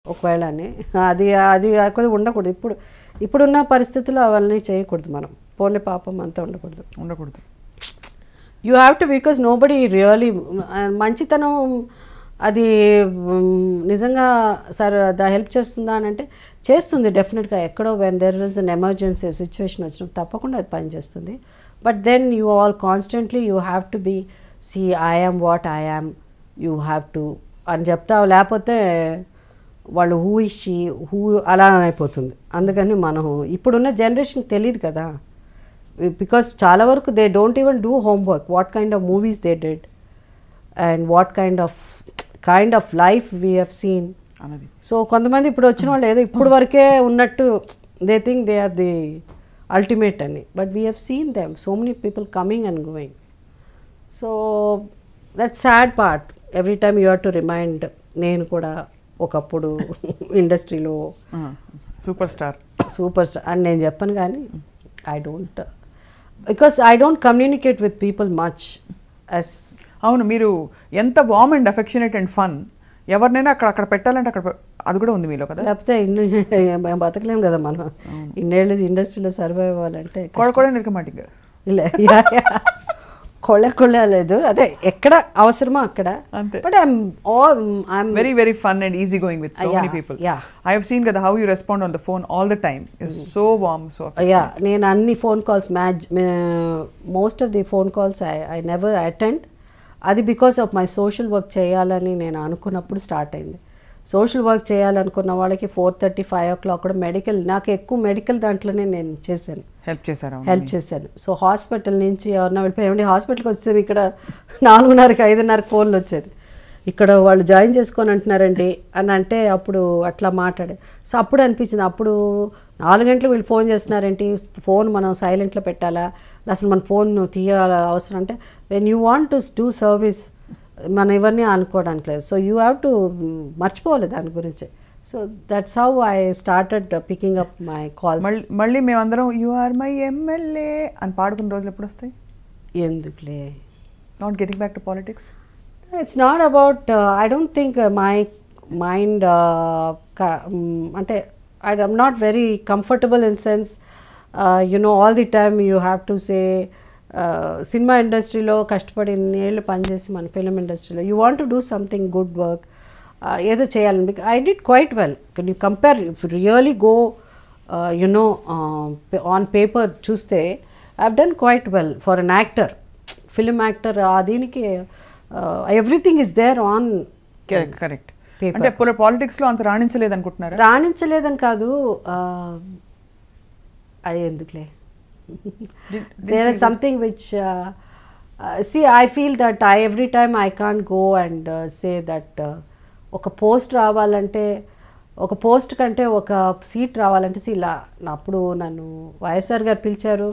ఒకవేళ అని అది అది కూడా ఉండకూడదు. ఇప్పుడున్న పరిస్థితుల్లో అవన్నీ చేయకూడదు. మనం పోనీ పాపం అంతా ఉండకూడదు. You have to, because nobody really మంచితనం అది నిజంగా సార్ హెల్ప్ చేస్తుందా అని అంటే చేస్తుంది డెఫినెట్గా. ఎక్కడో when there is an emergency situation వచ్చినప్పుడు తప్పకుండా అది పనిచేస్తుంది. But then you all constantly you have to be see I am what I am, you have to అని చెప్తావు. లేకపోతే వాళ్ళు హూ ఇషి హూ అలా అయిపోతుంది. అందుకని మనం ఇప్పుడున్న జనరేషన్ తెలియదు కదా, బికాస్ చాలా వరకు they don't even do homework what kind of movies they did and what kind of life we have seen. So కొంతమంది ఇప్పుడు వచ్చిన వాళ్ళు ఏదో ఇప్పుడు వరకే ఉన్నట్టు they think they are the ultimate అని, but we have seen them so many people coming and going. So that's sad part. Every time you have to remind. నేను కూడా ఒకప్పుడు ఇండస్ట్రీలో సూపర్ స్టార్ అని నేను చెప్పను, కానీ I don't, because I don't communicate with people much as. అవును, మీరు ఎంత warm and affectionate and fun. ఎవరినైనా అక్కడ పెట్టాలంటే అక్కడ అది కూడా ఉంది మీలో కదా. లేకపోతే బతకలేము కదా మనం. ఇన్నేళ్ళు ఇండస్ట్రీలో సర్వైవ్ అవ్వాలంటే కూడా నిరకమాటిగా కొళ్ళలేదు. అదే ఎక్కడ అవసరమో అక్కడ. But I'm very very fun and easy going with so many people. I have seen కదా how you respond on the phone all the time. So warm, so నేను అన్ని phone calls most of the phone calls I never attend. అది because of my social work చేయాలని నేను అనుకున్నప్పుడు start అయింది. Social work చేయాలనుకున్న వాళ్ళకి 4:30, 5 o'clock కూడా మెడికల్, నాకు ఎక్కువ మెడికల్ దాంట్లోనే నేను చేశాను, హెల్ప్ చేశాను. సో హాస్పిటల్ నుంచి ఎవరన్నా వెళ్ళిపోయి హాస్పిటల్కి వస్తే ఇక్కడ 4:30, 5:30 ఫోన్లు వచ్చేది. ఇక్కడ వాళ్ళు జాయిన్ చేసుకొని అంటున్నారండి అని అంటే అప్పుడు అట్లా మాట్లాడే. సో అప్పుడు అనిపించింది, అప్పుడు 4 గంటలు వీళ్ళు ఫోన్ చేస్తున్నారేంటి, ఫోన్ మనం సైలెంట్లో పెట్టాలా, అసలు మన ఫోన్ తీయాల అవసరం అంటే when you want to do service మనం ఇవన్నీ అనుకోవడానికి లేదు. సో యూ హ్యావ్ టు మర్చిపోవాలి దాని గురించి. So that's how I started picking up my calls. మళ్ళీ మేమందరం యు ఆర్ మై ఎమ్మెల్యే అని పాడుకున్న రోజులు ఎప్పుడు వస్తాయి? ఎందుకులే, not getting back to politics. It's not about, I don't think my mind అంటే I'm not very comfortable in sense all the time you have to say cinema ఇండస్ట్రీలో కష్టపడి ఏళ్ళు పనిచేసి మన ఫిలిం ఇండస్ట్రీలో you want to do something good work, ఏదో చేయాలని. I did quite well. Can you compare, if really go on paper చూస్తే I have done quite well for an actor, film actor. దీనికి everything is there on correct. అంటే పాలిటిక్స్లో అంత రాణించలేదు అనుకుంటున్నారా? రాణించలేదని కాదు, అది ఎందుకులే. There is something which see, I feel that every time I can't go and say that ఒక post రావాలంటే, ఒక పోస్ట్ కంటే ఒక సీట్ రావాలంటే ఇలా అప్పుడు నన్ను వైఎస్ఆర్ గారు పిలిచారు.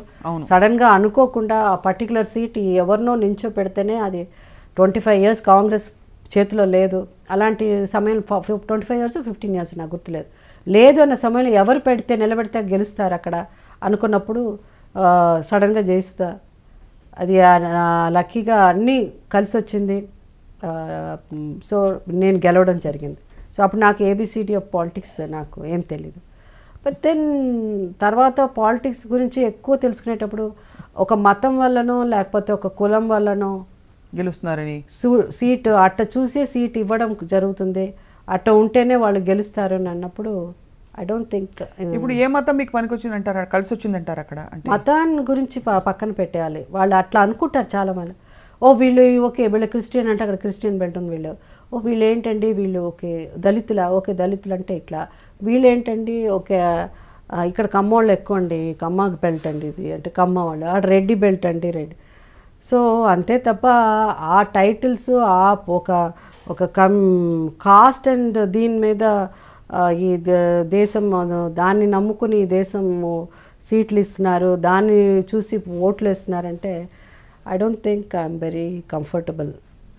సడన్గా అనుకోకుండా ఆ పర్టికులర్ సీట్ ఎవరినో నించో పెడితేనే అది 25 years కాంగ్రెస్ చేతిలో లేదు. అలాంటి సమయం 25 years 15 years నాకు గుర్తులేదు. లేదు అన్న సమయంలో ఎవరు పెడితే నిలబెడితే గెలుస్తారు అక్కడ అనుకున్నప్పుడు సడన్గా చేస్తా. అది లక్కీగా అన్నీ కలిసి వచ్చింది. సో నేను గెలవడం జరిగింది. సో అప్పుడు నాకు ఏబిసిడి ఆఫ్ పాలిటిక్స్ నాకు ఏం తెలీదు. బట్ దెన్ తర్వాత పాలిటిక్స్ గురించి ఎక్కువ తెలుసుకునేటప్పుడు ఒక మతం వల్లనో లేకపోతే ఒక కులం వల్లనో గెలుస్తున్నారని సీటు అట్ట చూసే సీట్ ఇవ్వడం జరుగుతుంది, అట్ట ఉంటేనే వాళ్ళు గెలుస్తారు అని అన్నప్పుడు ఐ డోంట్ థింక్. ఇప్పుడు ఏ మతం మీకు పనికి వచ్చిందంటారా, కలిసి వచ్చిందంటారా? అక్కడ మతాన్ని గురించి పక్కన పెట్టేయాలి. వాళ్ళు అట్లా అనుకుంటారు చాలామంది. వీళ్ళు ఓకే వీళ్ళు క్రిస్టియన్ అంటే అక్కడ క్రిస్టియన్ బెల్ట్ ఉంది, వీళ్ళు వీళ్ళు ఏంటండి వీళ్ళు ఓకే దళితుల, ఓకే దళితులు అంటే ఇట్లా, వీళ్ళు ఏంటండి ఓకే ఇక్కడ కమ్మోళ్ళు ఎక్కువ అండి, కమ్మ బెల్ట్ అండి ఇది అంటే కమ్మ వాళ్ళు, ఆ రెడ్డి బెల్ట్ అండి రెడ్డి. సో అంతే తప్ప ఆ టైటిల్స్ ఒక కాస్ట్ అండ్ దీని మీద ఈ దేశం దాన్ని నమ్ముకుని ఈ దేశం సీట్లు ఇస్తున్నారు, దాన్ని చూసి ఓట్లు వేస్తున్నారంటే I don't think I'm very comfortable.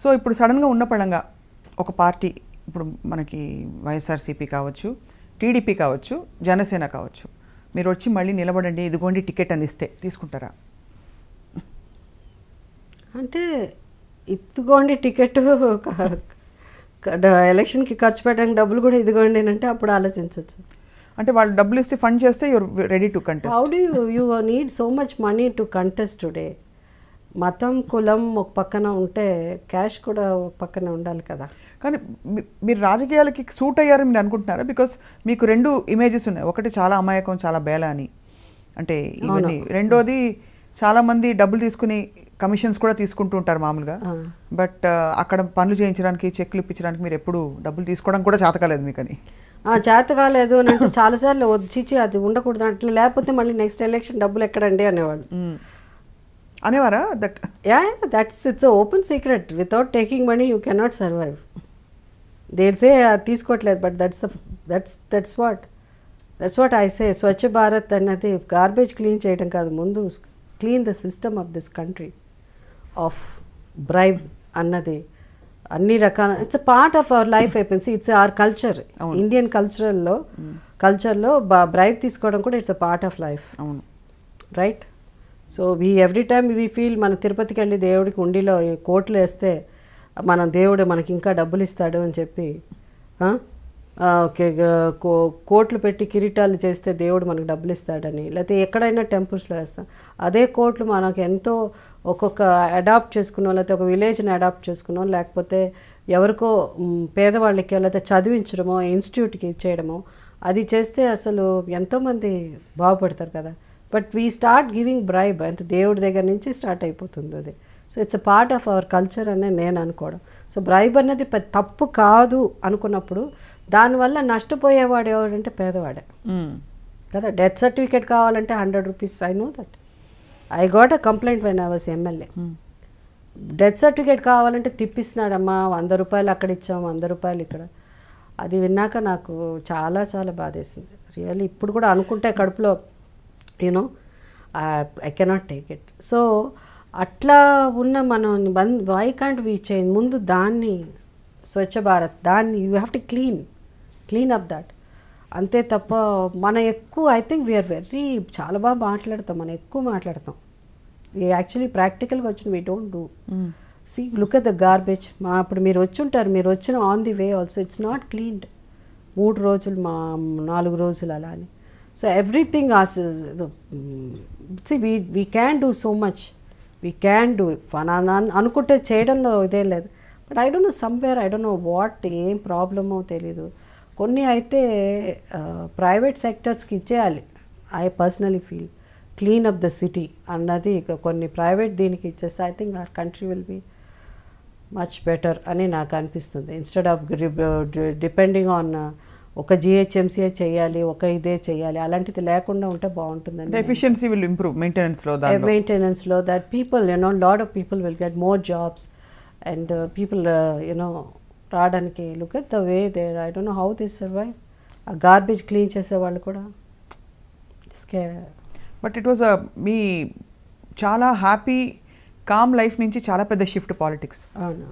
So ఇప్పుడు సడన్గా ఉన్న పడంగా ఒక పార్టీ, ఇప్పుడు మనకి వైఎస్ఆర్సీపీ కావచ్చు, టీడీపీ కావచ్చు, జనసేన కావచ్చు, మీరు వచ్చి మళ్ళీ నిలబడండి ఇదిగోండి టికెట్ అని ఇస్తే తీసుకుంటారా? అంటే ఇదిగోండి టికెట్ ఎలక్షన్కి ఖర్చు పెట్టడానికి డబ్బులు కూడా ఇదిగోండి అంటే అప్పుడు ఆలోచించవచ్చు. అంటే వాళ్ళు డబ్బులు ఇస్తే ఫండ్ చేస్తే your ready to contest. How do you need so much money to contest today? మతం కులం ఒక పక్కన ఉంటే క్యాష్ కూడా ఒక పక్కన ఉండాలి కదా. కానీ మీరు రాజకీయాలకి సూట్ అయ్యారని మీరు అనుకుంటున్నారా? బికాస్ మీకు 2 ఇమేజెస్ ఉన్నాయి. ఒకటి చాలా అమాయకం, చాలా బేల అని, అంటే ఇవన్నీ. రెండోది చాలామంది డబ్బులు తీసుకుని కమిషన్స్ కూడా తీసుకుంటూ ఉంటారు మామూలుగా. బట్ అక్కడ పనులు చేయించడానికి, చెక్లు ఇప్పించడానికి మీరు ఎప్పుడు డబ్బులు తీసుకోవడం కూడా చేత కాలేదు మీకు అని. చేత కాలేదు అని అంటే చాలాసార్లు వచ్చి అది ఉండకూడదు అట్లా, లేకపోతే మళ్ళీ నెక్స్ట్ ఎలక్షన్ డబ్బులు ఎక్కడండి అనేవాళ్ళు. అనేవారా? It's open secret. Without taking money you cannot survive. దేల్సే తీసుకోవట్లేదు, but that's what I say. Swachh Bharat అన్నది గార్బేజ్ క్లీన్ చేయడం కాదు, ముందు clean the system of this country of bribe అన్నది అన్ని రకాల. It's a part of our life అయిపోయింది. It's our culture. ఇండియన్ కల్చర్లో బ్రైబ్ తీసుకోవడం కూడా it's a part of life. అవును, right. So every time we feel మన తిరుపతికి వెళ్ళి దేవుడికి ఉండిలో కోట్లు వేస్తే మన దేవుడు మనకి ఇంకా డబ్బులు ఇస్తాడు అని చెప్పి కోట్లు పెట్టి కిరీటాలు చేస్తే దేవుడు మనకు డబ్బులు ఇస్తాడని, లేకపోతే ఎక్కడైనా టెంపుల్స్లో వేస్తాం. అదే కోట్లు మనకు ఎంతో ఒక్కొక్క అడాప్ట్ చేసుకున్నాం, లేకపోతే ఒక విలేజ్ని అడాప్ట్ చేసుకున్నాం, లేకపోతే ఎవరికో పేదవాళ్ళకి లేకపోతే చదివించడమో ఇన్స్టిట్యూట్కి ఇచ్చేయడమో అది చేస్తే అసలు ఎంతోమంది బాగుపడతారు కదా. But we start giving bribe అంటే దేవుడి దగ్గర నుంచి స్టార్ట్ అయిపోతుంది అది. So it's a part of our culture అనే నేను అనుకోవడం. సో బ్రైబ్ అనేది తప్పు కాదు అనుకున్నప్పుడు దానివల్ల నష్టపోయేవాడు ఎవడంటే పేదవాడే కదా. డెత్ సర్టిఫికేట్ కావాలంటే 100 rupees. I know that. I got a complaint when I was MLA. Death certificate కావాలంటే తిప్పిస్తున్నాడమ్మా, 100 రూపాయలు అక్కడ ఇచ్చాము, 100 రూపాయలు ఇక్కడ. అది విన్నాక నాకు చాలా చాలా బాధేసింది రియల్లీ. ఇప్పుడు కూడా అనుకుంటే కడుపులో you know I cannot take it. So అట్లా ఉన్న మనం వై కాంట్ వీ చేంజ్? ముందు దాన్ని స్వచ్ఛ భారత్ దాన్ని you have to clean up that. అంతే తప్ప మనం ఎక్కువ ఐ థింక్ వీఆర్ చాలా బాగా మాట్లాడతాం, మనం ఎక్కువ మాట్లాడతాం. యాక్చువల్లీ ప్రాక్టికల్గా వచ్చిన we don't do. See look at the garbage. అప్పుడు మీరు వచ్చి ఉంటారు, మీరు వచ్చిన on the way also it's not cleaned. 3 రోజులు 4 రోజులు అలా అని. So everything we can do so much. We can do అనుకుంటే చేయడంలో ఇదే లేదు. But I don't know somewhere, I don't know what ఏం ప్రాబ్లమో తెలీదు. కొన్ని అయితే ప్రైవేట్ సెక్టర్స్కి ఇచ్చేయాలి. I personally feel clean up the city అన్నది కొన్ని ప్రైవేట్ దీనికి ఇచ్చేస్తే I think our country will be much better అని నాకు అనిపిస్తుంది. ఇన్స్టెడ్ ఆఫ్ డిపెండింగ్ ఆన్ ఒక జిహెచ్ఎంసీఏ చేయాలి, ఒక ఇదే చేయాలి, అలాంటిది లేకుండా ఉంటే బాగుంటుందని. ఎఫిషియన్సీ విల్ ఇంప్రూవ్ మెయింటెనెన్స్లో that people lot of people will get more jobs and people రావడానికి. Look at the way there, I don't know how this survive. ఆ గార్బేజ్ క్లీన్ చేసేవాళ్ళు కూడా. బట్ ఇట్ వాజ్ మీ చాలా happy com life నుంచి చాలా పెద్ద shift politics. అవును.